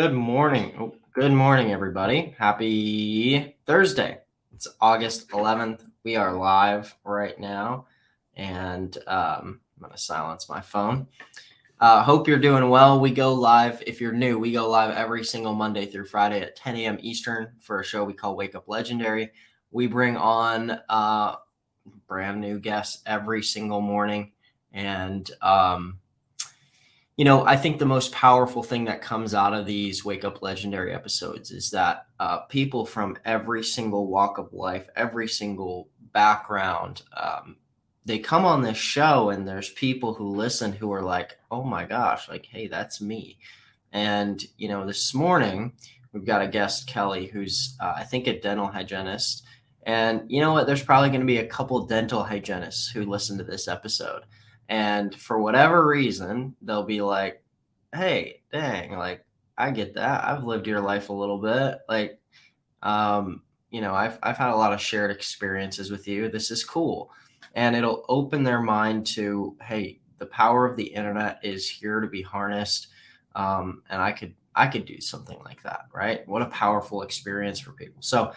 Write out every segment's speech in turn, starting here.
Good morning. Good morning, everybody. Happy Thursday. It's August 11th. We are live right now, and I'm going to silence my phone. Hope you're doing well. We go live. If you're new, we go live every single Monday through Friday at 10 a.m. Eastern for a show we call Wake Up Legendary. We bring on brand new guests every single morning, and I think the most powerful thing that comes out of these Wake Up Legendary episodes is that people from every single walk of life, every single background, they come on this show, and there's people who listen who are like, oh my gosh, like, hey, that's me. And, this morning we've got a guest, Kelly, who's, I think, a dental hygienist. And you know what? There's probably going to be a couple dental hygienists who listen to this episode. And for whatever reason, they'll be like, hey, dang, like, I get that. I've lived your life a little bit. Like, I've had a lot of shared experiences with you. This is cool. And it'll open their mind to, hey, the power of the internet is here to be harnessed. And I could do something like that, right? What a powerful experience for people. So,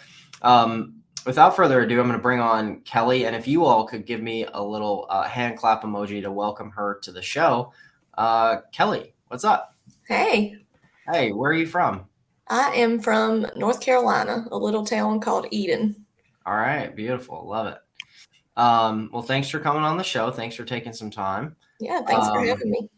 without further ado, I'm going to bring on Kelly. And if you all could give me a little hand clap emoji to welcome her to the show. Kelly, what's up? Hey, Hey, where are you from? I am from North Carolina, a little town called Eden. All right, beautiful. Love it. Well, thanks for coming on the show. Thanks for taking some time. Yeah, thanks for having me.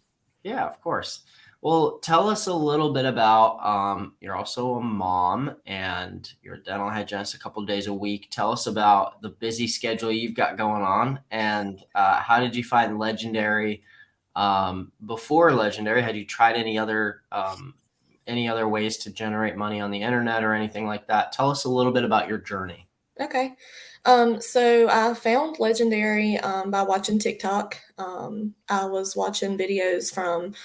Yeah, of course. Well, tell us a little bit about, you're also a mom and you're a dental hygienist a couple of days a week. Tell us about the busy schedule you've got going on, and how did you find Legendary? Before Legendary, had you tried any other ways to generate money on the internet or anything like that? Tell us a little bit about your journey. Okay. So I found Legendary by watching TikTok. I was watching videos from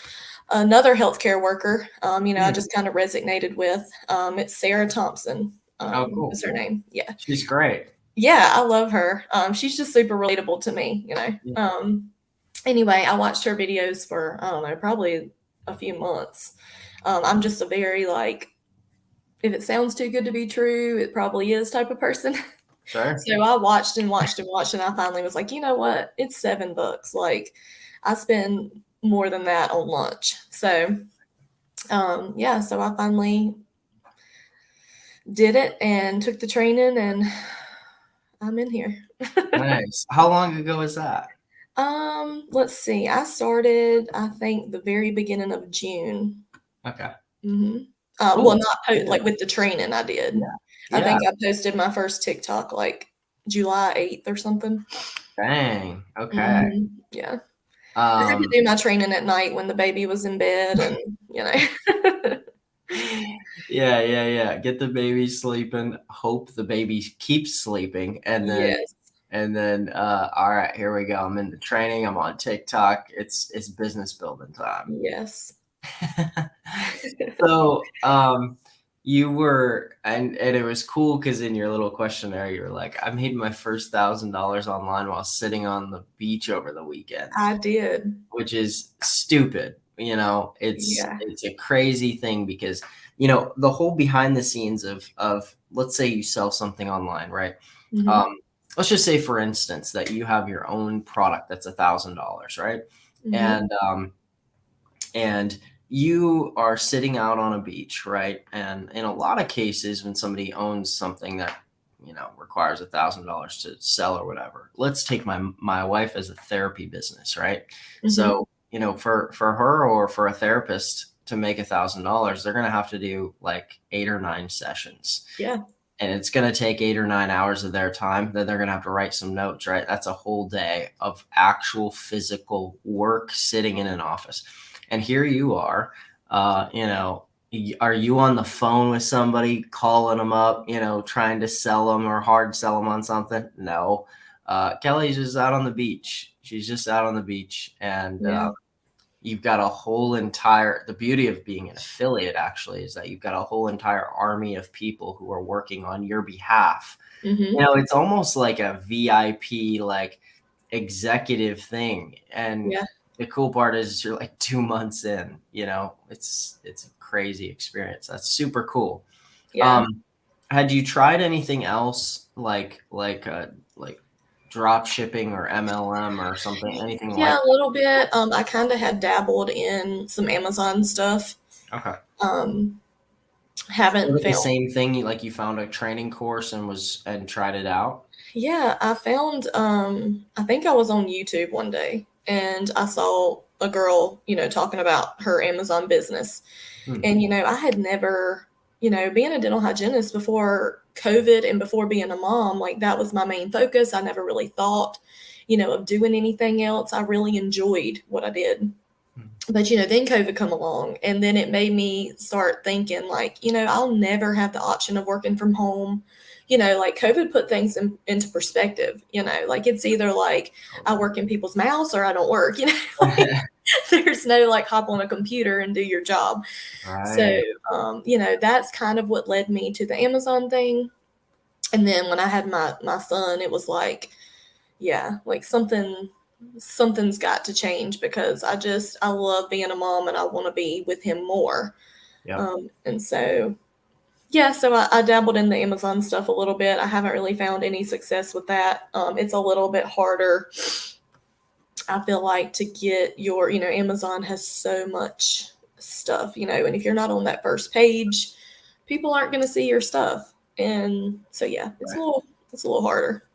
another healthcare worker, I just kind of resonated with. It's Sarah Thompson, Oh, cool. is her name. Yeah. She's great. Yeah, I love her. She's just super relatable to me, Yeah. Anyway, I watched her videos for, I don't know, probably a few months. I'm just a very, like, if it sounds too good to be true, it probably is type of person. Sure. So I watched and watched and watched, and I finally was like, you know what? It's $7. Like, I spend more than that on lunch. So, yeah, so I finally did it and took the training, and I'm in here. Nice. How long ago was that? Let's see. I started, I think, the very beginning of June. Okay. hmm Cool. not like with the training I did. Yeah. I Yeah. think I posted my first TikTok like July 8th or something. Dang. Okay. Yeah. I had to Um, do my training at night when the baby was in bed and, you know. yeah. Get the baby sleeping. Hope the baby keeps sleeping, and then Yes. all right, here we go. I'm in the training. I'm on TikTok. It's business building time. Yes. So, you were, and it was cool because in your little questionnaire, you were like, I made my first $1,000 online while sitting on the beach over the weekend, I did. which is stupid. It's Yeah. a crazy thing because, the whole behind the scenes of let's say you sell something online, right? Mhm. Um, let's just say, for instance, that you have your own product that's $1,000, right? Mhm. And you are sitting out on a beach, right? And in a lot of cases, when somebody owns something that requires $1,000 to sell or whatever, let's take my wife as a therapy business, right? Mhm. So for her or for a therapist to make $1,000, they're gonna have to do like 8 or 9 sessions, Yeah. and it's going to take 8 or 9 hours of their time. Then they're going to have to write some notes, right? That's a whole day of actual physical work sitting in an office. And here you are, are you on the phone with somebody, calling them up, trying to sell them or hard sell them on something? No. Kelly's just out on the beach. She's just out on the beach. And Yeah. you've got the beauty of being an affiliate actually is that you've got a whole entire army of people who are working on your behalf. Mhm. It's almost like a VIP, like, executive thing. And Yeah. the cool part is you're like 2 months in, it's a crazy experience. That's super cool. Yeah. Um, had you tried anything else like drop shipping or MLM or something, anything Yeah, like a little bit. I kind of had dabbled in some Amazon stuff. that? Okay. Um, Was haven't it the found. same thing? You found a training course and tried it out? Yeah, I found. I think I was on YouTube one day and I saw a girl, talking about her Amazon business. Hmm. And, I had never, being a dental hygienist before COVID and before being a mom, like that was my main focus. I never really thought, of doing anything else. I really enjoyed what I did. Hmm. But, then COVID come along and then it made me start thinking like, I'll never have the option of working from home. Like COVID put things into perspective, like it's either like I Totally. work in people's mouths or I don't work, like there's no like hop on a computer and do your job. So, Right. that's kind of what led me to the Amazon thing. And then when I had my son, it was like, yeah, like something's got to change because I love being a mom and I want to be with him more. Yep. And so yeah, so I dabbled in the Amazon stuff a little bit. I haven't really found any success with that. It's a little bit harder, I feel like, to get your, Amazon has so much stuff, and if you're not on that first page, people aren't going to see your stuff. And so yeah, Right. it's a little harder.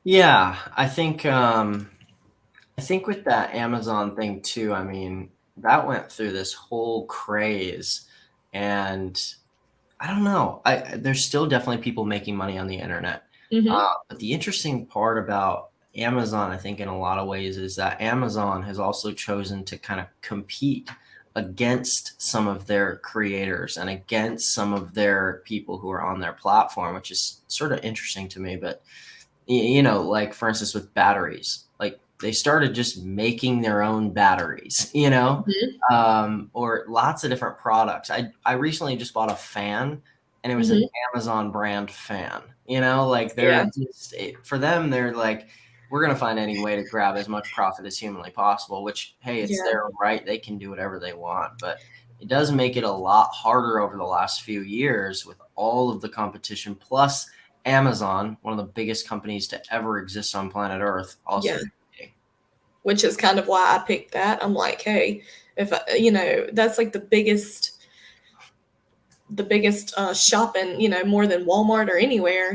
Yeah, I think with that Amazon thing too, I mean, that went through this whole craze, and I don't know. There's still definitely people making money on the internet. Mhm. But the interesting part about Amazon, I think, in a lot of ways, is that Amazon has also chosen to kind of compete against some of their creators and against some of their people who are on their platform, which is sort of interesting to me. But like for instance with batteries, like they started just making their own batteries, Mhm. or lots of different products. I recently just bought a fan, and it was an Mhm. Amazon brand fan. Like they're Yeah. just for them, they're like, we're gonna find any way to grab as much profit as humanly possible. Which, hey, it's Yeah. their right; they can do whatever they want. But it does make it a lot harder over the last few years with all of the competition. Plus, Amazon, one of the biggest companies to ever exist on planet Earth, also Yeah. competing. Which is kind of why I picked that. I'm like, hey, if I, that's like the biggest shopping, more than Walmart or anywhere.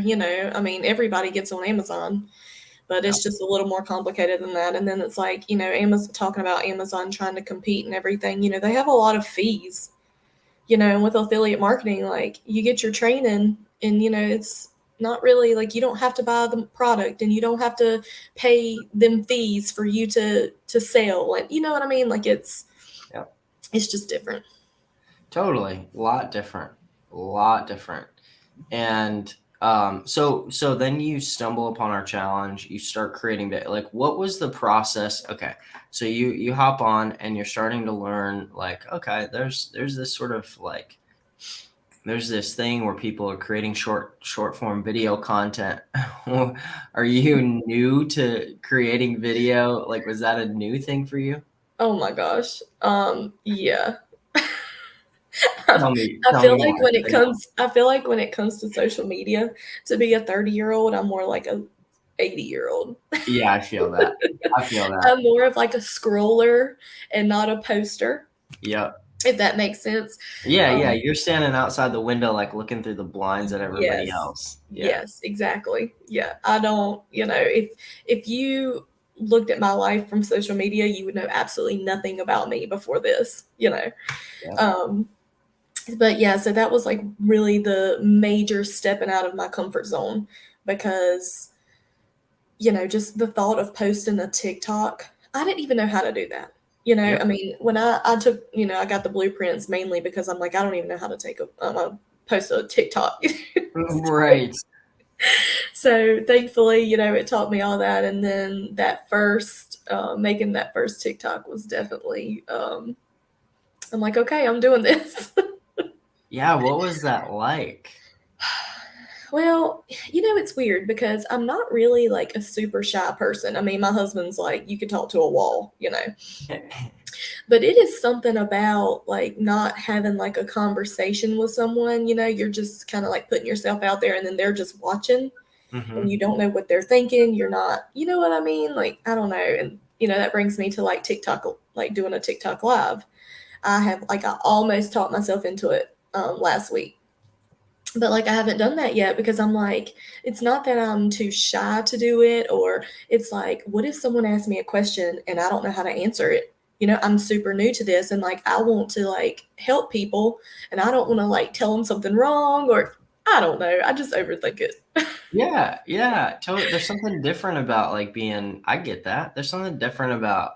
I mean, everybody gets on Amazon, but Yeah. it's just a little more complicated than that. And then it's like, Amazon, talking about Amazon trying to compete and everything. They have a lot of fees. And with affiliate marketing, like you get your training, and it's not really like you don't have to buy the product and you don't have to pay them fees for you to sell, and you know what I mean. Like Yeah. it's just different. Totally. A lot different. A lot different. And so then you stumble upon our challenge, you start creating like what was the process? Okay. So you hop on and you're starting to learn like, okay, there's this sort of like there's this thing where people are creating short form video content. Are you new to creating video? Like, was that a new thing for you? Oh my gosh. Yeah. Tell me, I tell me feel like more. when it comes I feel like when it comes to social media, to be a 30-year-old, I'm more like a 80-year-old. Yeah, I feel that. I feel that. I'm more of like a scroller and not a poster, Yep. if that makes sense. Yeah, yeah. Um, You're standing outside the window, like looking through the blinds at everybody yes. else. Yeah. Yes, exactly. Yeah. I don't, if you looked at my life from social media, you would know absolutely nothing about me before this. Yep. Um, but yeah, so that was like really the major stepping out of my comfort zone because, just the thought of posting a TikTok, I didn't even know how to do that. Yep. I mean, when I took, I got the blueprints mainly because I'm like, I don't even know how to post a TikTok. Right. So thankfully, it taught me all that. And then making that first TikTok was definitely, I'm like, okay, I'm doing this. Yeah. What was that like? Well, it's weird because I'm not really like a super shy person. I mean, my husband's like, you could talk to a wall. But it is something about like not having like a conversation with someone, you're just kind of like putting yourself out there and then they're just watching and Hmm. you don't know what they're thinking. You're not, you know what I mean? Like, I don't know. And, that brings me to like TikTok, like doing a TikTok live. I almost talked myself into it last week. But like I haven't done that yet because I'm like, it's not that I'm too shy to do it, or it's like, what if someone asks me a question and I don't know how to answer it? I'm super new to this and like I want to like help people and I don't want to like tell them something wrong or I don't know. I just overthink it. Yeah, yeah, totally. There's something different about like being. I get that. There's something different about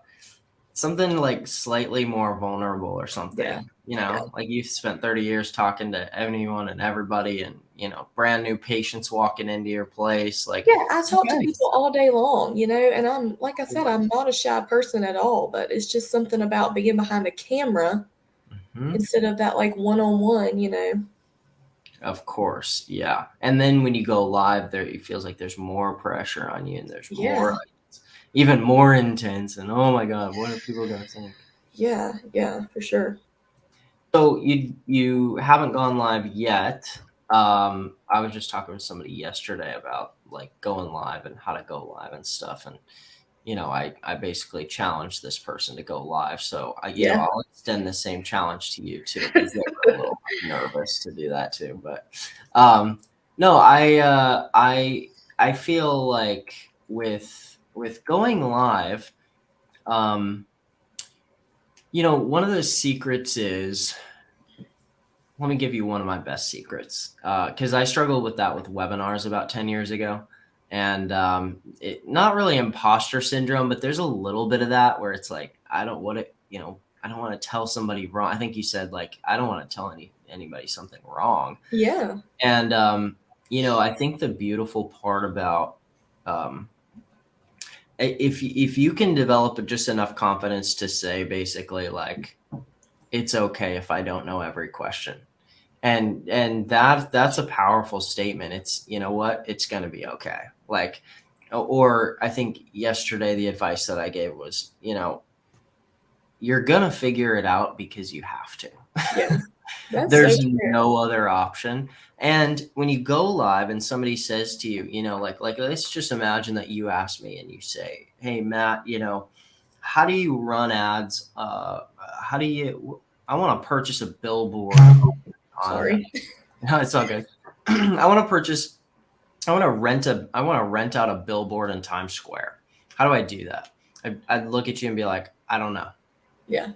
something like slightly more vulnerable or Yeah. something. Yeah. Like you've spent 30 years talking to anyone and everybody, and brand new patients walking into your place. Like, Yeah, I talk to okay, people all day long, and I'm like I said, I'm not a shy person at all, but it's just something about being behind a camera hmm, instead of that like one-on-one. of course, yeah. And then when you go live, there it feels like there's more pressure on you, and there's more, Yeah. even more intense. And oh my God, what are people gonna think? Yeah, yeah, for sure. So you haven't gone live yet. I was just talking with somebody yesterday about like going live and how to go live and stuff. And I basically challenged this person to go live. So Yeah. I'll extend the same challenge to you too, because they were a little nervous to do that too. But no, I feel like with going live, um, one of the secrets is, let me give you one of my best secrets, because I struggled with that with webinars about 10 years ago. And not really imposter syndrome, but there's a little bit of that where it's like, I don't want to, I don't want to tell somebody wrong. I think you said, like, I don't want to tell anybody something wrong. Yeah. And, I think the beautiful part about, um, if you can develop just enough confidence to say basically like, it's okay if I don't know every question, and that's a powerful statement. It's, you know what, it's going to be okay. Like, or I think yesterday the advice that I gave was, you're going to figure it out because you have to. Yeah. That's so There's true. no other option. And when you go live and somebody says to you, like let's just imagine that you ask me and you say, hey Matt, how do you run ads, how do you I want to purchase a billboard on Sorry. no, it's all good. I want to purchase. I want to rent out a billboard in Times Square. How do I do that? I'd look at you and be like, I don't know. Yeah.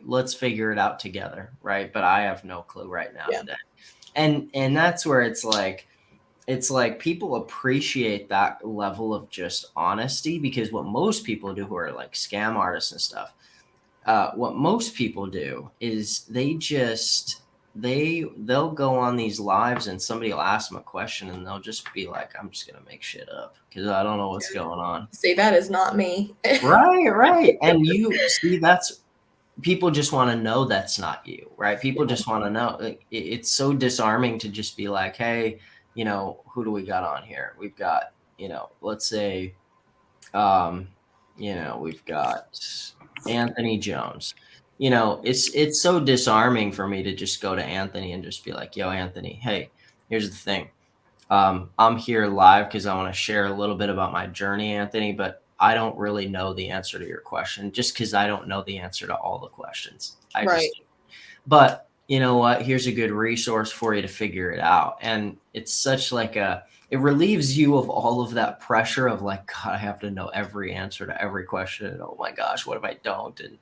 Let's figure it out together, right? But I have no clue right now Yeah. today. And that's where it's like people appreciate that level of just honesty, because what most people do who are like scam artists and stuff, what most people do is they'll go on these lives and somebody will ask them a question and they'll just be like, I'm just gonna make shit up because I don't know what's going on. See, that is not me. Right, right. And you see, that's, people just want to know that's not you, right? People Yeah. just want to know. Like, it's so disarming to just be like, hey, who do we got on here? We've got, let's say, um, we've got Anthony Jones. It's so disarming for me to just go to Anthony and just be like, yo, Anthony, hey, here's the thing. I'm here live because I want to share a little bit about my journey, Anthony, but I don't really know the answer to your question, just because I don't know the answer to all the questions. I Right. just, but you know what? Here's a good resource for you to figure it out. And it's such like it relieves you of all of that pressure of like, God, I have to know every answer to every question. And oh my gosh, what if I don't? And it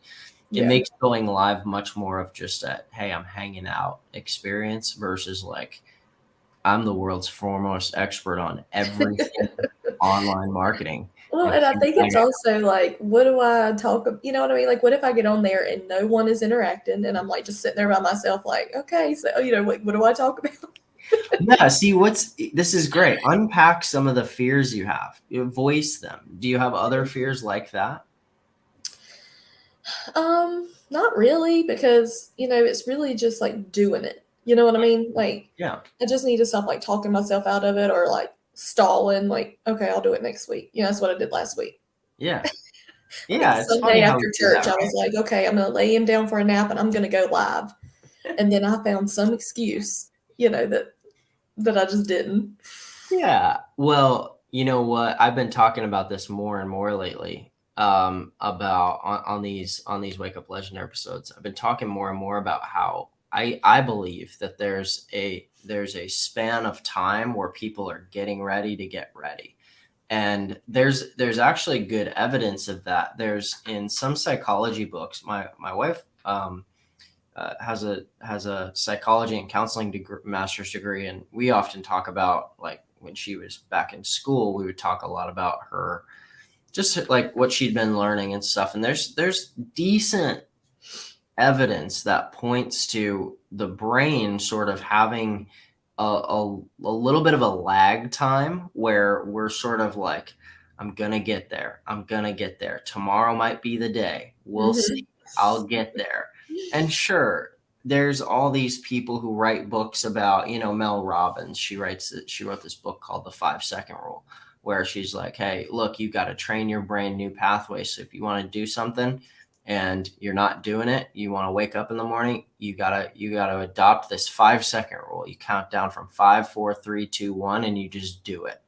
Yeah. makes going live much more of just a, hey, I'm hanging out experience versus like, I'm the world's foremost expert on everything online marketing. Well, And and I here's think what I it's got. also like, what do I you know what I mean? Like, what if I get on there and no one is interacting and I'm like just sitting there by myself, like, okay, so, what do I talk about? Yeah, see, this is great. Unpack some of the fears you have. Voice them. Do you have other fears like that? Not really, because, it's really just like doing it. You know what I mean? Like, Yeah. I just need to stop like talking myself out of it or like stalling. Like, okay, I'll do it next week. That's what I did last week. Yeah. I think Yeah. It's funny Sunday how we after do that, church, I was right? like, okay, I'm gonna lay him down for a nap and I'm gonna go live. And then I found some excuse, that I just didn't. Yeah. Well, you know what? I've been talking about this more and more lately. About on these Wake Up Legendary episodes. I've been talking more and more about how I believe that there's a span of time where people are getting ready to get ready. And there's actually good evidence of that. There's in some psychology books. My wife has a psychology and counseling master's degree, and we often talk about, like, when she was back in school, we would talk a lot about her, just like what she'd been learning and stuff. And there's decent evidence that points to the brain sort of having a little bit of a lag time where we're sort of like, I'm gonna get there. I'm gonna get there. Tomorrow might be the day. We'll see. Mhm. I'll get there. And sure, there's all these people who write books about, Mel Robbins. She wrote this book called The 5 Second Rule, where she's like, hey, look, you got to train your brain new pathways. So if you want to do something and you're not doing it, you want to wake up in the morning, you gotta adopt this 5 second rule. You count down from 5, 4, 3, 2, 1, and you just do it.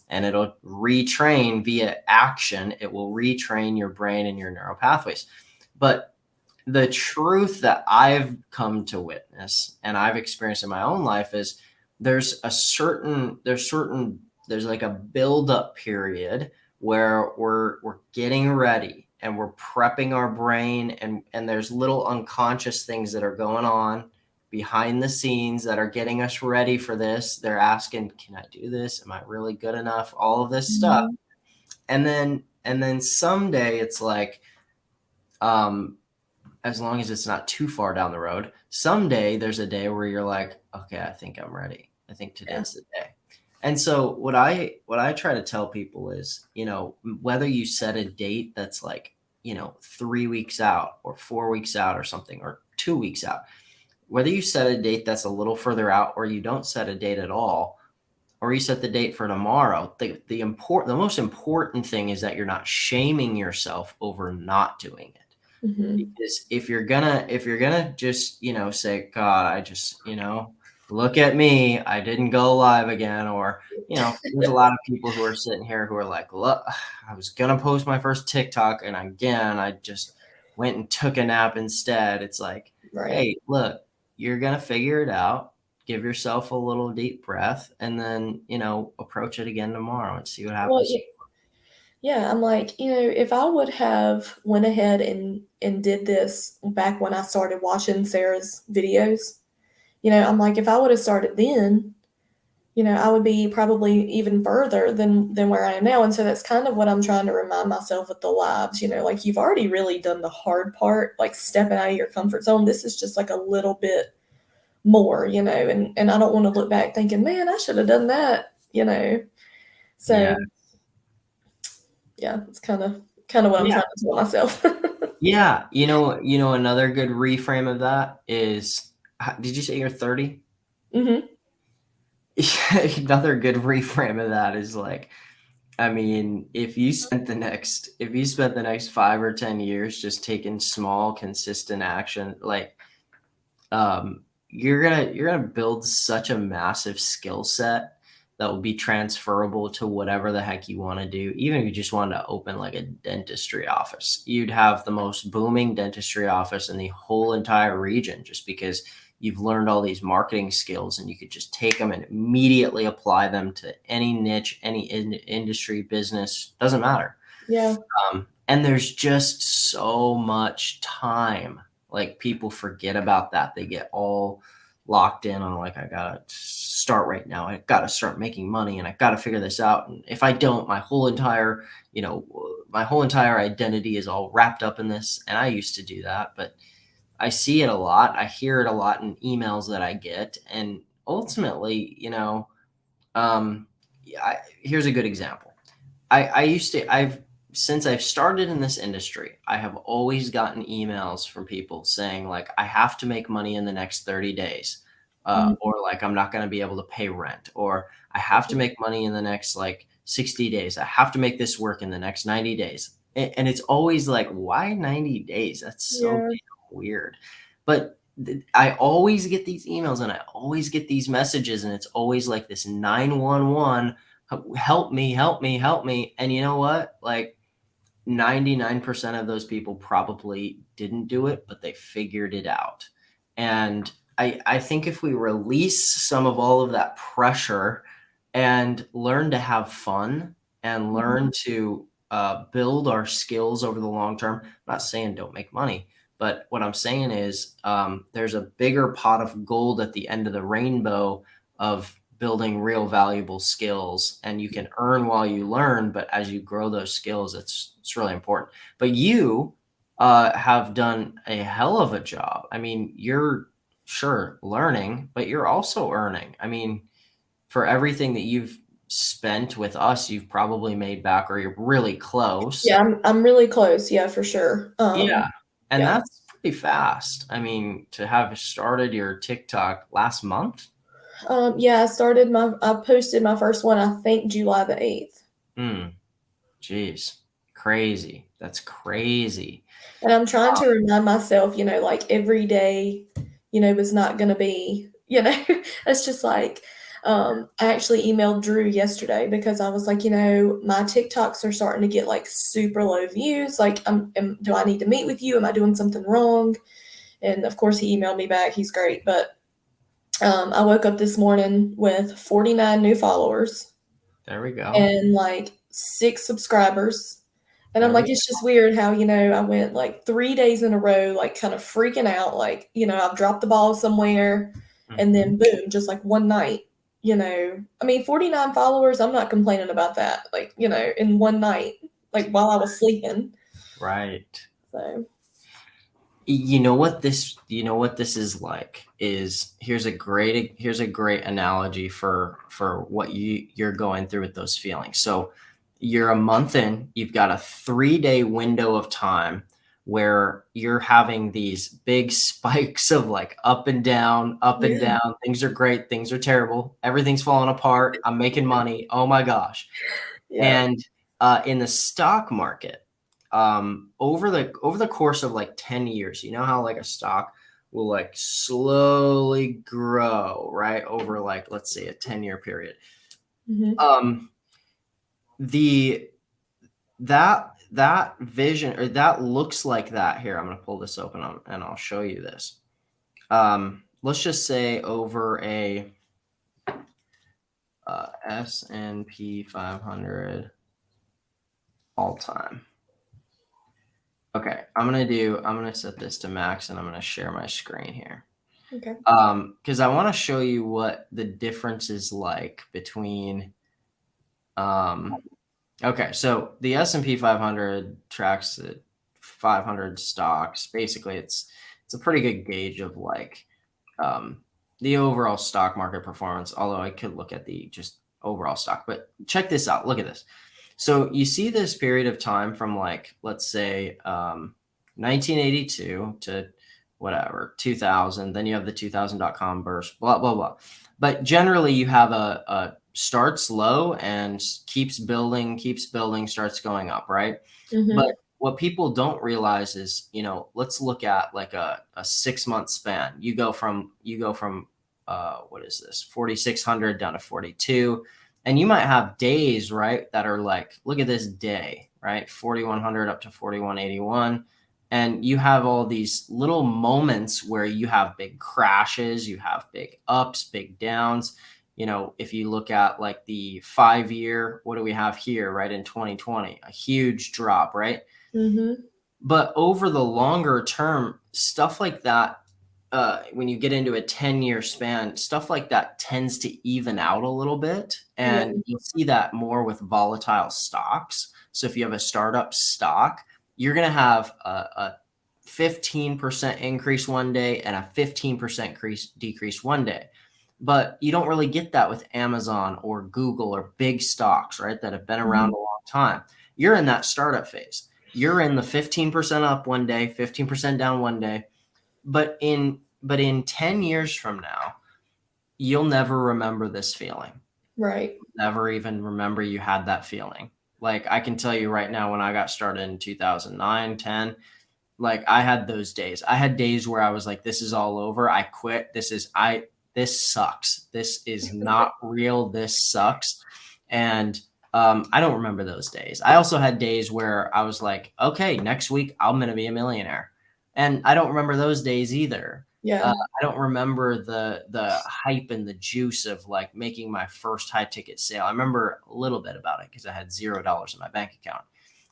And it'll retrain via action. It will retrain your brain and your neural pathways. But the truth that I've come to witness and I've experienced in my own life is there's like a build up period where we're getting ready and we're prepping our brain, and there's little unconscious things that are going on behind the scenes that are getting us ready for this. They're asking, can I do this? Am I really good enough? All of this stuff. Mhm. And then someday it's like, um as long as it's not too far down the road, someday there's a day where you're like, okay, I think I'm ready. I think Yeah. today's the day. And so what I try to tell people is, whether you set a date that's like, 3 weeks out or 4 weeks out or something, or 2 weeks out, whether you set a date that's a little further out or you don't set a date at all, or you set the date for tomorrow, the most important thing is that you're not shaming yourself over not doing it. Mhm. Because if you're gonna just, say, God, I just, look at me, I didn't go live again. Or, there's a lot of people who are sitting here who are like, look, I was gonna post my first TikTok, and again, I just went and took a nap instead. It's like, Right. hey, look, you're gonna figure it out. Give yourself a little deep breath, and then, approach it again tomorrow and see what Well, happens. yeah, I'm like, if I would have went ahead and did this back when I started watching Sarah's videos, I'm like, if I would have started then, I would be probably even further than where I am now. And so that's kind of what I'm trying to remind myself with the lives, like you've already really done the hard part, like stepping out of your comfort zone. This is just like a little bit more, and I don't want to look back thinking, man, I should have done that. So Yeah. yeah, it's kind of what I'm Yeah. trying to tell myself. Yeah, another good reframe of that is, did you say you're 30? Mhm. Another good reframe of that is like, I mean, if you spent the next 5 or 10 years just taking small, consistent action, like, you're gonna build such a massive skill set that will be transferable to whatever the heck you want to do. Even if you just wanted to open like a dentistry office, you'd have the most booming dentistry office in the whole entire region, just because you've learned all these marketing skills and you could just take them and immediately apply them to any niche, any industry, business, doesn't matter. Yeah. And there's just so much time. Like, people forget about that. They get all locked in on, like, I gotta start right now. I gotta start making money, and I gotta figure this out. And if I don't, my whole entire identity is all wrapped up in this. And I used to do that, but I see it a lot. I hear it a lot in emails that I get. And ultimately, here's a good example. I used to I've since I've started in this industry, I have always gotten emails from people saying, like, I have to make money in the next 30 days. Mhm. or like I'm not going to be able to pay rent, or I have to make money in the next like 60 days. I have to make this work in the next 90 days. And it's always like, why 90 days? That's so Yeah. damn weird. But I always get these emails and I always get these messages, and it's always like this 911, help me, help me, help me. And you know what? Like 99% of those people probably didn't do it, but they figured it out. And I think if we release some of all of that pressure and learn to have fun and Mhm. learn to build our skills over the long term, I'm not saying don't make money, but what I'm saying is there's a bigger pot of gold at the end of the rainbow of building real valuable skills, and you can earn while you learn, but as you grow those skills, it's really important. But you have done a hell of a job. I mean, you're sure learning, but you're also earning. I mean, for everything that you've spent with us, you've probably made back, or you're really Yeah, close. I'm really close. Yeah, for sure. Yeah. And Yeah. that's pretty fast. I mean, to have started your TikTok last month. Yeah, I posted my first one, I think July the 8th. Hmm. Geez, crazy. That's crazy. And I'm trying to remind myself, like every day, is not going to be, it's just like, I actually emailed Drew yesterday because I was like, my TikToks are starting to get like super low views. Like, do I need to meet with you? Am I doing something wrong? And of course, he emailed me back. He's great. But I woke up this morning with 49 new followers There we go. and like 6 subscribers. And I'm There we like, it's just weird how, I went like 3 days in a row, like kind of freaking out, like, I've dropped the ball somewhere and Mhm. then boom, just like one night, I mean, 49 followers, I'm not complaining about that, like, in one night, like while I was sleeping. Right. So, You know what this is like is here's a great analogy for what you're going through with those feelings. So you're a month in, you've got a 3-day window of time where you're having these big spikes of like up and yeah. down. Things are great, things are terrible, everything's falling apart. I'm making money. Oh my gosh. Yeah. And in the stock market, over the course of like 10 years, you know how like a stock will like slowly grow, right? Over like, let's say, a 10-year period. Hmm. Um, the that vision, or that looks like that here. I'm going to pull this open and I'll show you this. Let's just say over a S&P 500 all time. Okay, I'm gonna set this to max and I'm gonna share my screen here. Okay. Because I want to show you what the difference is like between um okay, so the S&P 500 tracks the 500 stocks. Basically, it's a pretty good gauge of like um the overall stock market performance, although I could look at the just overall stock. But check this out. Look at this. So you see this period of time from like, let's say, 1982 to whatever, 2000. Then you have the 2000.com burst, blah, blah, blah. But generally, you have a starts low and keeps building, starts going up, right? But Hmm. what people don't realize is, let's look at like a 6 month span. You go from what is this, 4,600 down to 42, and you might have days, right, that are like, look at this day, right, 4,100 up to 4,181, and you have all these little moments where you have big crashes, you have big ups, big downs. If you look at like the 5 year, what do we have here, right, in 2020? A huge drop, right? Hmm. But over the longer term, stuff like that, when you get into a 10-year span, stuff like that tends to even out a little bit. Yeah. And you'll see that more with volatile stocks. So if you have a startup stock, you're going to have a 15% increase one day and a 15% decrease one day. But you don't really get that with Amazon or Google or big stocks, right, that have been around Hmm. a long time. You're in that startup phase. You're in the 15% up one day, 15% down one day. But in 10 years from now, you'll never remember this feeling. Right. Never even remember you had that feeling. Like, I can tell you right now, when I got started in 2009, 10, like, I had those days. I had days where I was like, this is all over. I quit. This sucks. This is not real. This sucks. And I don't remember those days. I also had days where I was like, okay, next week I'm going to be a millionaire. And I don't remember those days either. Yeah. I don't remember the hype and the juice of like making my first high ticket sale. I remember a little bit about it because I had $0 in my bank account.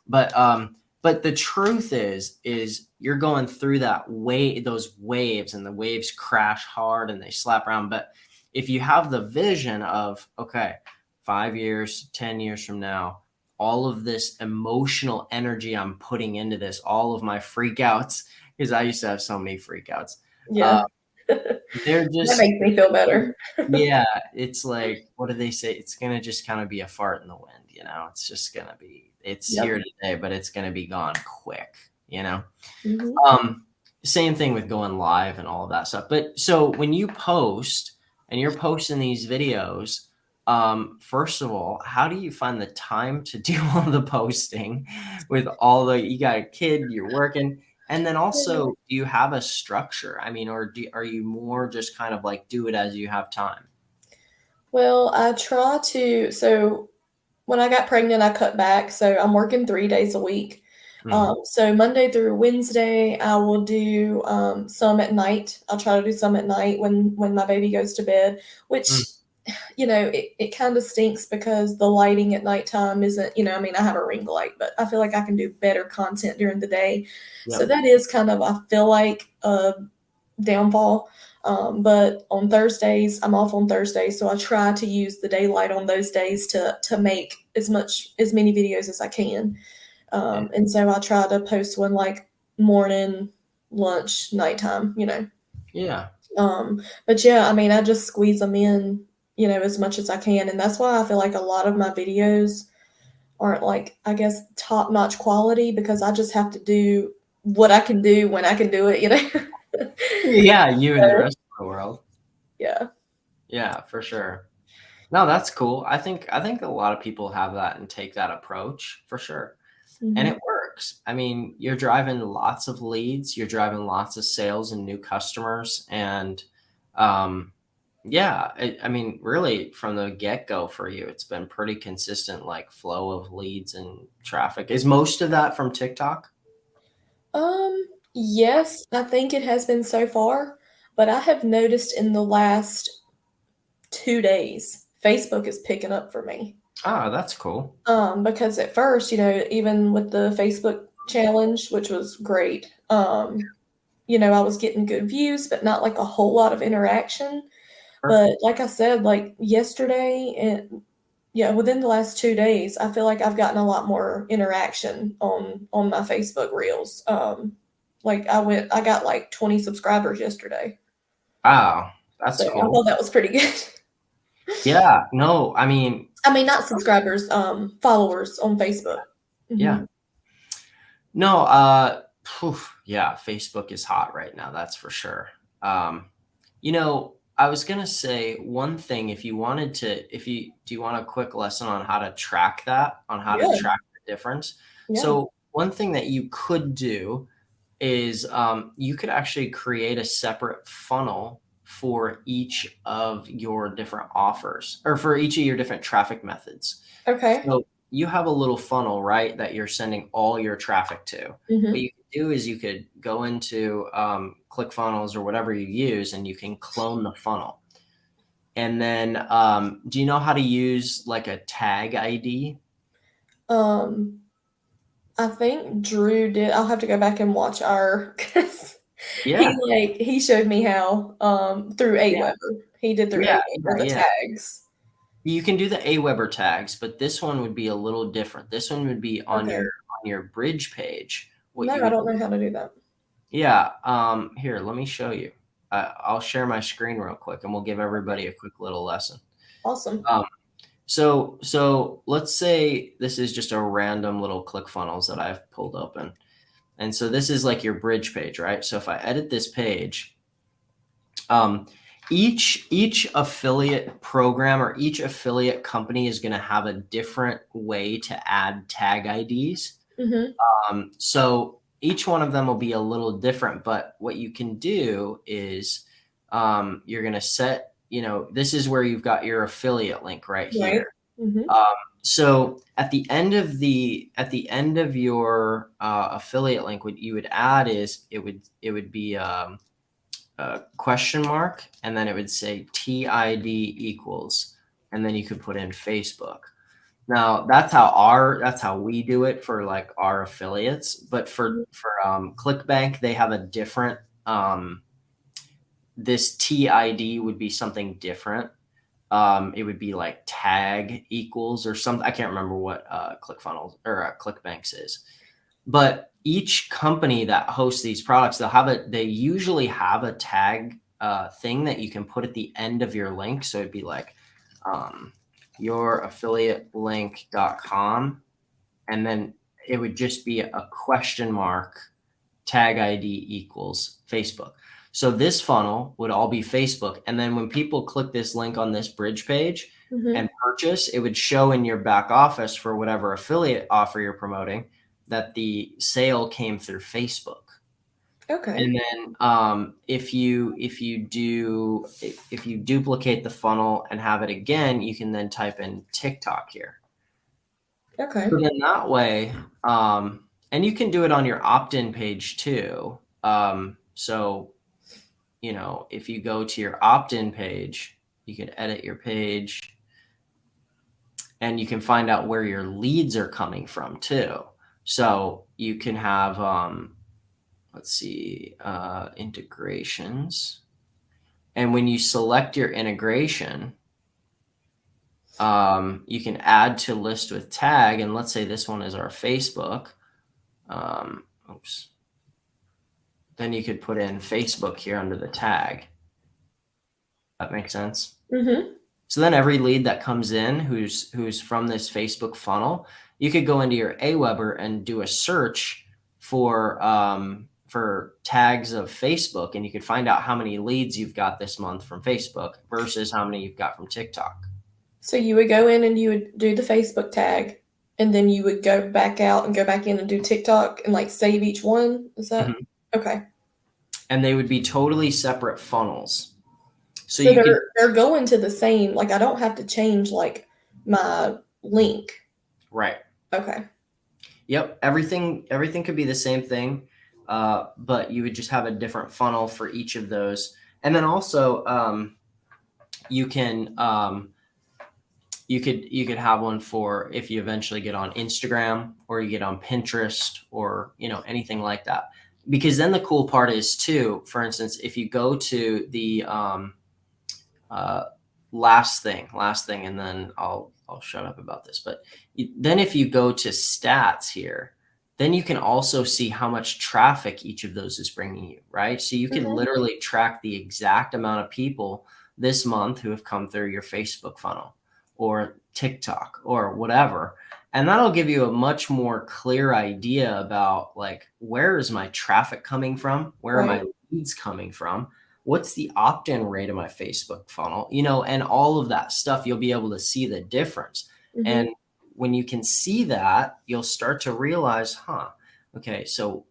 But the truth is you're going through those waves, and the waves crash hard and they slap around. But if you have the vision of, okay, 5 years, 10 years from now, all of this emotional energy I'm putting into this, all of my freakouts, because I used to have so many freakouts. Yeah. They're That just, makes me feel better. yeah, it's like, what do they say? It's going to just kind of be a fart in the wind, It's just going to be, it's Yep. here today, but it's going to be gone quick. Mhm. Um, Same thing with going live and all of that stuff. But so when you post and you're posting these videos, first of all, how do you find the time to do all the posting with you got a kid, you're working, and then also, do you have a structure? I mean, or are you more just kind of like do it as you have time? Well, I try to. So when I got pregnant, I cut back. So I'm working 3 days a week. Mhm. So Monday through Wednesday, I will do some at night. I'll try to do some at night when my baby goes to bed, Mm, which it kind of stinks because the lighting at nighttime isn't, I mean, I have a ring light, but I feel like I can do better content during the day. So yep. that is kind of, I feel like, a downfall. But on Thursdays, I'm off on Thursdays, so I try to use the daylight on those days to make as many videos as I can. Yeah. And so I try to post one like morning, lunch, nighttime. Yeah. But yeah, I mean, I just squeeze them in, as much as I can, and that's why I feel like a lot of my videos aren't like, I guess, top notch quality because I just have to do what I can do when I can do it. Yeah, you and the So, rest of the world. yeah. Yeah, for sure. No, that's cool. I think a lot of people have that and take that approach for sure. And Hmm. it works. I mean, you're driving lots of leads, you're driving lots of sales and new customers. And yeah, I mean, really from the get-go for you, it's been pretty consistent, like flow of leads and traffic. Is most of that from TikTok? Yes, I think it has been so far, but I have noticed in the last 2 days, Facebook is picking up for me. Ah, that's cool. Because at first, even with the Facebook challenge, which was great, I was getting good views, but not like a whole lot of interaction. Sure. But like I said, like yesterday and yeah, within the last 2 days, I feel like I've gotten a lot more interaction on my Facebook reels. Like I got like 20 subscribers yesterday. Wow, that's So I cool. thought that was pretty good. Yeah, no, I mean, I mean, not subscribers, followers on Facebook. yeah. Mhm. No, yeah, Facebook is hot right now, that's for sure. I was gonna say one thing, if you wanted to, if you do you want a quick lesson on how to track that, on how to Yeah, track the difference? yeah. So one thing that you could do is you could actually create a separate funnel for each of your different offers or for each of your different traffic methods. Okay. So you have a little funnel, right, that you're sending all your traffic to. What Mhm. you could do is you could go into ClickFunnels or whatever you use, and you can clone the funnel. And then, do you know how to use like a tag ID? Um, I think Drew did. I'll have to go back and watch our 'cause Yeah, he showed me how through yeah, Aweber. He did through yeah, yeah, Aweber the yeah. tags. You can do the Aweber tags, but this one would be a little different. This one would be on your Okay. bridge page. What No, you I would, don't know how to do that. yeah. Here, let me show you. I'll share my screen real quick, and we'll give Okay. everybody a quick little lesson. Awesome. Um, so let's say this is just a random little ClickFunnels that I've pulled open. And so this is like your bridge page, right? So if I edit this page, um, each affiliate program or each affiliate company is going to have a different way to add tag IDs. So each one of them will be a little different, but what you can do is you're going to set, this is where you've got your affiliate link right Right. here. So at the end of your affiliate link, what you would add is it would be a question mark, and then it would say TID equals, and then you could put in Facebook. Now that's how we do it for like our affiliates, but for ClickBank they have a different. This TID would be something different. It would be like tag equals or something. I can't remember what ClickFunnels or ClickBanks is, but each company that hosts these products, they usually have a tag thing that you can put at the end of your link. So it'd be like youraffiliatelink.com, and then it would just be a question mark, tag ID equals Facebook. So this funnel would all be Facebook. And then when people click this link on this bridge page and purchase, it would show in your back office for whatever affiliate offer you're promoting that the sale came through Facebook. Okay. And then if you duplicate the funnel and have it again, you can then type in TikTok here. Okay. So then that way, and you can do it on your opt-in page too. So, if you go to your opt-in page, you can edit your page and you can find out where your leads are coming from too. So you can have, let's see, integrations. And when you select your integration, you can add to list with tag. And let's say this one is our Facebook. Oops. Then you could put in Facebook here under the tag. That makes sense. So then every lead that comes in who's from this Facebook funnel, you could go into your Aweber and do a search for tags of Facebook, and you could find out how many leads you've got this month from Facebook versus how many you've got from TikTok. So you would go in and you would do the Facebook tag, and then you would go back out and go back in and do TikTok and like save each one. Is that okay? And they would be totally separate funnels. So they're going to the same. Like I don't have to change like my link. Right. Okay. Yep. Everything could be the same thing, but you would just have a different funnel for each of those. And then also, you can you could have one for if you eventually get on Instagram or you get on Pinterest or anything like that. Because then the cool part is too, for instance, if you go to the last thing, and then I'll shut up about this. But then if you go to stats here, then you can also see how much traffic each of those is bringing you, right? So you can literally track the exact amount of people this month who have come through your Facebook funnel or TikTok or whatever. And that'll give you a much more clear idea about like, where is my traffic coming from? Where are my leads coming from? What's the opt-in rate of my Facebook funnel? And all of that stuff, you'll be able to see the difference. And when you can see that, you'll start to realize, okay, so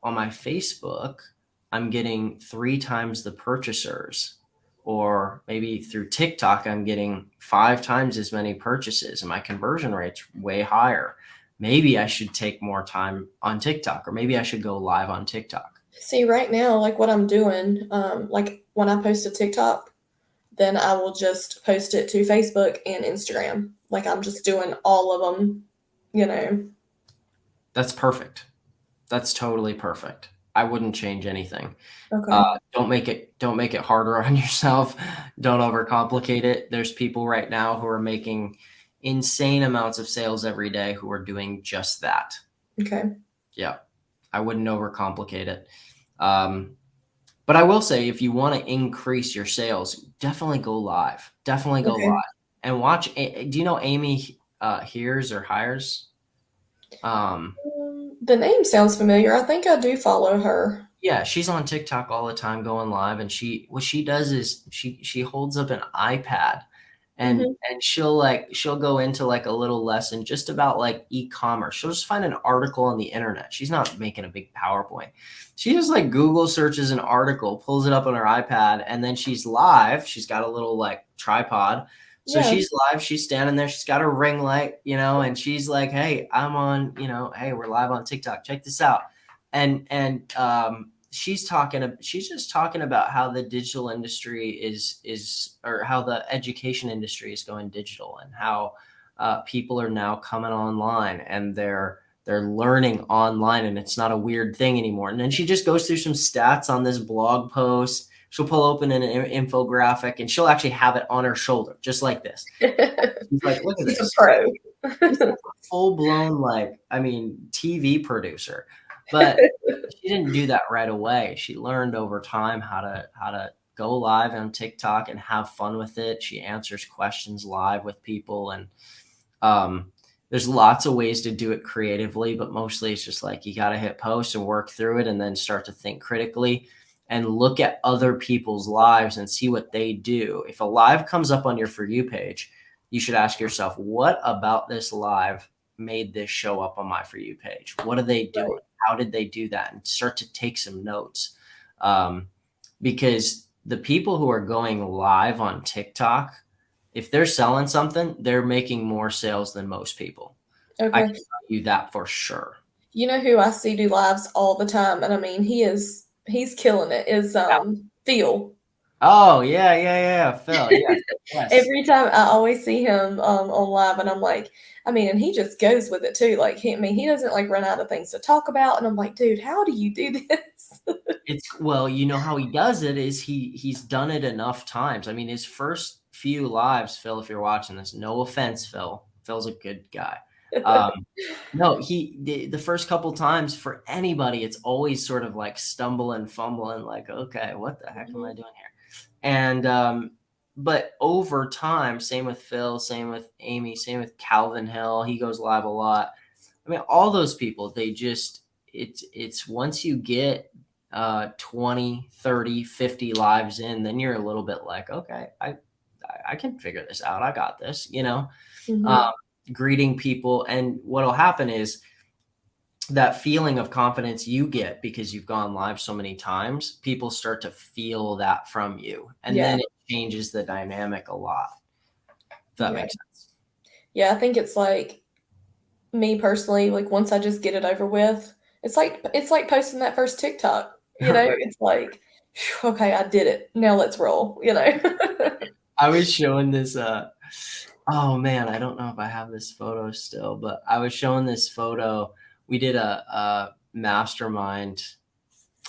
on my Facebook, I'm getting 3 times the purchasers. Or maybe through TikTok, I'm getting 5 times as many purchases and my conversion rate's way higher. Maybe I should take more time on TikTok, or maybe I should go live on TikTok. See, right now, like what I'm doing, like when I post a TikTok, then I will just post it to Facebook and Instagram. Like I'm just doing all of them, That's perfect. That's totally perfect. I wouldn't change anything. Okay. Don't make it harder on yourself. Don't overcomplicate it. There's people right now who are making insane amounts of sales every day who are doing just that. Okay. Yeah. I wouldn't overcomplicate it. But I will say, if you want to increase your sales, definitely go live. Definitely go live and watch. Do you know Amy Hears or Hires? The name sounds familiar. I think I do follow her. Yeah, she's on TikTok all the time going live, and what she does is she holds up an iPad and Mhm. she'll go into like a little lesson just about like e-commerce. She'll just find an article on the internet. She's not making a big PowerPoint. She just like Google searches an article, pulls it up on her iPad, and then she's live. She's got a little like tripod. So Yeah. she's live, she's standing there, she's got a ring light, and she's like, "Hey, I'm on, hey, we're live on TikTok. Check this out." And she's just talking about how the digital industry is or how the education industry is going digital, and how people are now coming online and they're learning online, and it's not a weird thing anymore. And then she just goes through some stats on this blog post. She'll pull open an infographic, and she'll actually have it on her shoulder just like this. She's like, "Look at She's a this." pro. She's like a full blown, like, I mean, TV producer. But she didn't do that right away. She learned over time how to go live on TikTok and have fun with it. She answers questions live with people, and um, there's lots of ways to do it creatively, but mostly it's just like you got to hit post and work through it, and then start to think critically and look at other people's lives and see what they do. If a live comes up on your For You page, you should ask yourself, what about this live made this show up on my For You page? What are they doing? Right. How did they do that? And start to take some notes. Um, because the people who are going live on TikTok, if they're selling something, they're making more sales than most people. I can Okay. tell you that for sure. You know who I see do lives all the time, and I mean he's killing it, is Yeah. Phil. Oh, yeah, yeah, yeah, Phil. Yes, yes. Every time I always see him on live, and I'm like, I mean, and he just goes with it too. Like I mean, he doesn't like run out of things to talk about, and I'm like, dude, how do you do this? Well, you know how he does it is he's done it enough times. I mean, his first few lives, Phil, if you're watching this, no offense, Phil. Phil's a good guy. Um, no, the first couple times for anybody, it's always sort of like stumbling, fumbling, like, okay, what the heck am I Mhm. doing here? And but over time, same with Phil, same with Amy, same with Calvin Hill. He goes live a lot. I mean, all those people, they just it's once you get 20, 30, 50 lives in, then you're a little bit like, okay, I can figure this out. I got this, Mhm. um, greeting people. And what'll happen is that feeling of confidence you get because you've gone live so many times, people start to feel that from you. And Yeah. then it changes the dynamic a lot. If that Yeah. makes sense. Yeah. I think it's like me personally, like once I just get it over with, it's like posting that first TikTok. You know, Right. it's like, "Phew, okay, I did it. Now let's roll. You know. I was showing this oh man, I don't know if I have this photo still, but I was showing this photo. We did a mastermind.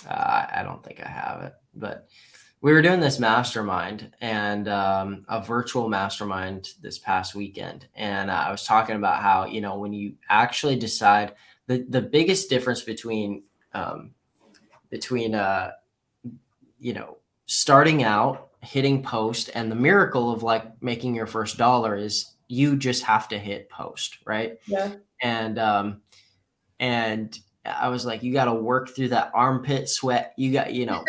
I don't think I have it, but we were doing this mastermind, and a virtual mastermind this past weekend. And I was talking about how, when you actually decide, the biggest difference um, between starting out, hitting post, and the miracle of like making your first dollar is you just have to hit post, right? Yeah. And and I was like, you got to work through that armpit sweat. You got,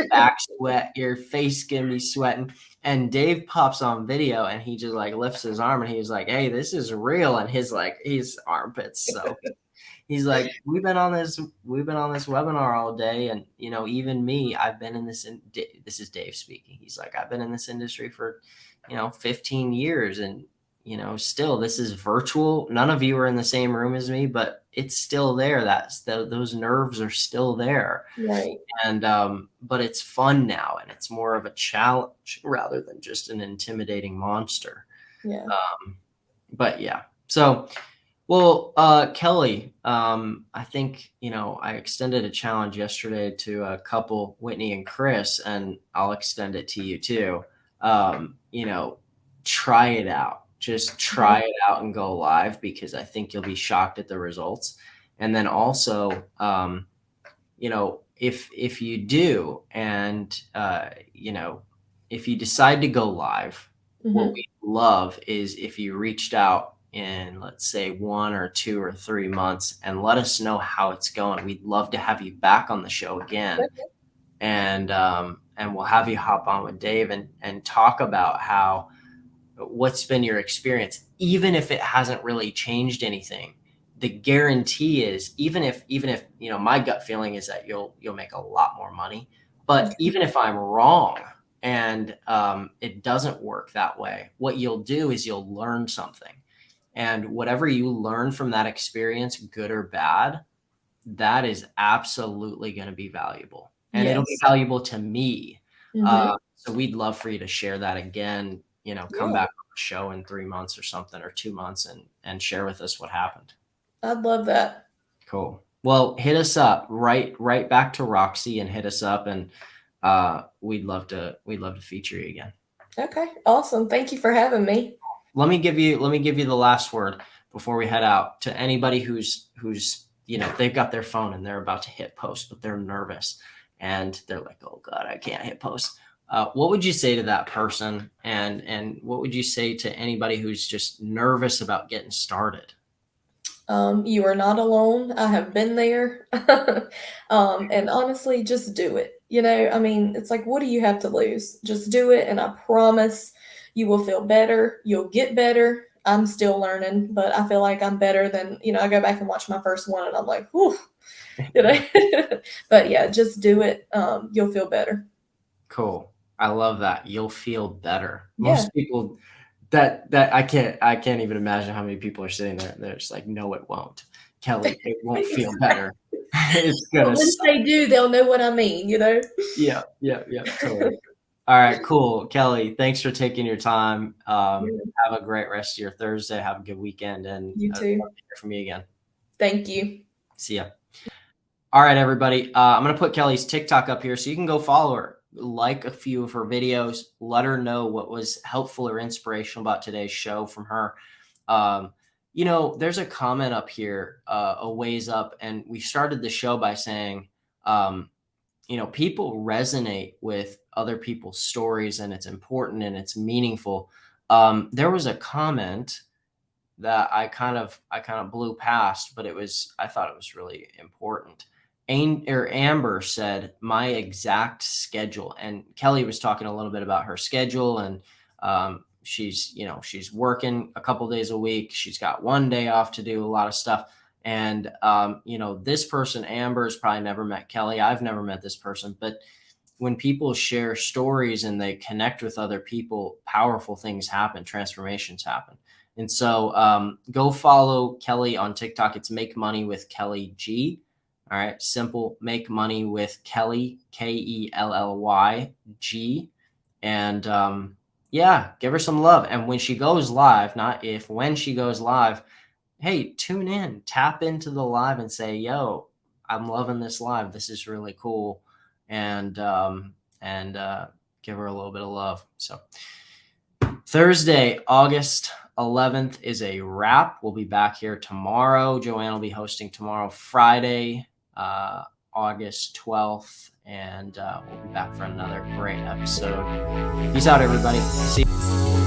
back sweat. Your face gonna be sweating. And Dave pops on video, and he just like lifts his arm, and he's like, "Hey, this is real." And his armpits soaked. He's like, we've been on this webinar all day, and even me, I've been in this. This is Dave speaking. He's like, I've been in this industry for 15 years, and still this is virtual. None of you are in the same room as me, but it's still there. Those nerves are still there, Right. and but it's fun now, and it's more of a challenge rather than just an intimidating monster. Yeah. But yeah, so. Well, Kelly, I think, I extended a challenge yesterday to a couple, Whitney and Chris, and I'll extend it to you too. Try it out. Just Mhm. try it out and go live, because I think you'll be shocked at the results. And then also, if you do, and if you decide to go live, what Mhm. we love is if you reached out in, let's say, 1 or 2 or 3 months, and let us know how it's going. We'd love to have you back on the show again. and we'll have you hop on with Dave and talk about how what's been your experience, even if it hasn't really changed anything. The guarantee is even if my gut feeling is that you'll make a lot more money, but even if I'm wrong and it doesn't work that way, what you'll do is you'll learn something, and whatever you learn from that experience, good or bad, that is absolutely going to be valuable, and it'll be Yes. valuable to me. Mhm. So we'd love for you to share that again. Come Yeah. back on the show in 3 months or something, or 2 months, and share with us what happened. I'd love that. Cool. Well, hit us up, right back to Roxy, and hit us up, and we'd love to feature you again. Okay. Awesome. Thank you for having me. Let me give you the last word before we head out to anybody who's they've got their phone and they're about to hit post, but they're nervous and they're like, oh God, I can't hit post. What would you say to that person, and what would you say to anybody who's just nervous about getting started? You are not alone. I have been there. And honestly, just do it. I mean, it's like, what do you have to lose? Just do it. And I promise you will feel better. You'll get better. I'm still learning, but I feel like I'm better than, I go back and watch my first one and I'm like, whew, you know. But yeah, just do it. You'll feel better. Cool. I love that. You'll feel better. Yeah. Most people that I can't even imagine how many people are sitting there and they're just like, no, it won't. Kelly, it won't feel better. It's But gonna once suck. they do, they'll know what I mean. Yeah, yeah, yeah, totally. All right, cool. Kelly, thanks for taking your time. Yeah, Have a great rest of your Thursday. Have a good weekend, and you I'd too. love to hear from you again. Thank you. See ya. All right, everybody. I'm going to put Kelly's TikTok up here so you can go follow her, like a few of her videos, let her know what was helpful or inspirational about today's show from her. Um, there's a comment up here, a ways up, and we started the show by saying, um, people resonate with other people's stories, and it's important and it's meaningful. There was a comment that I kind of blew past, but I thought it was really important. Amber said my exact schedule, and Kelly was talking a little bit about her schedule, and she's working a couple days a week. She's got one day off to do a lot of stuff. And this person, Amber, has probably never met Kelly. I've never met this person, but when people share stories and they connect with other people, powerful things happen, transformations happen. And so go follow Kelly on TikTok. It's Make Money with Kelly G. All right. Simple. Make Money with Kelly, Kelly G. And yeah, give her some love. And when she goes live, not if, when she goes live, hey, tune in, tap into the live and say, yo, I'm loving this live. This is really cool. And give her a little bit of love. So Thursday, August 11th is a wrap. We'll be back here tomorrow. Joanne will be hosting tomorrow, Friday, August 12th. And we'll be back for another great episode. Peace out, everybody. See you.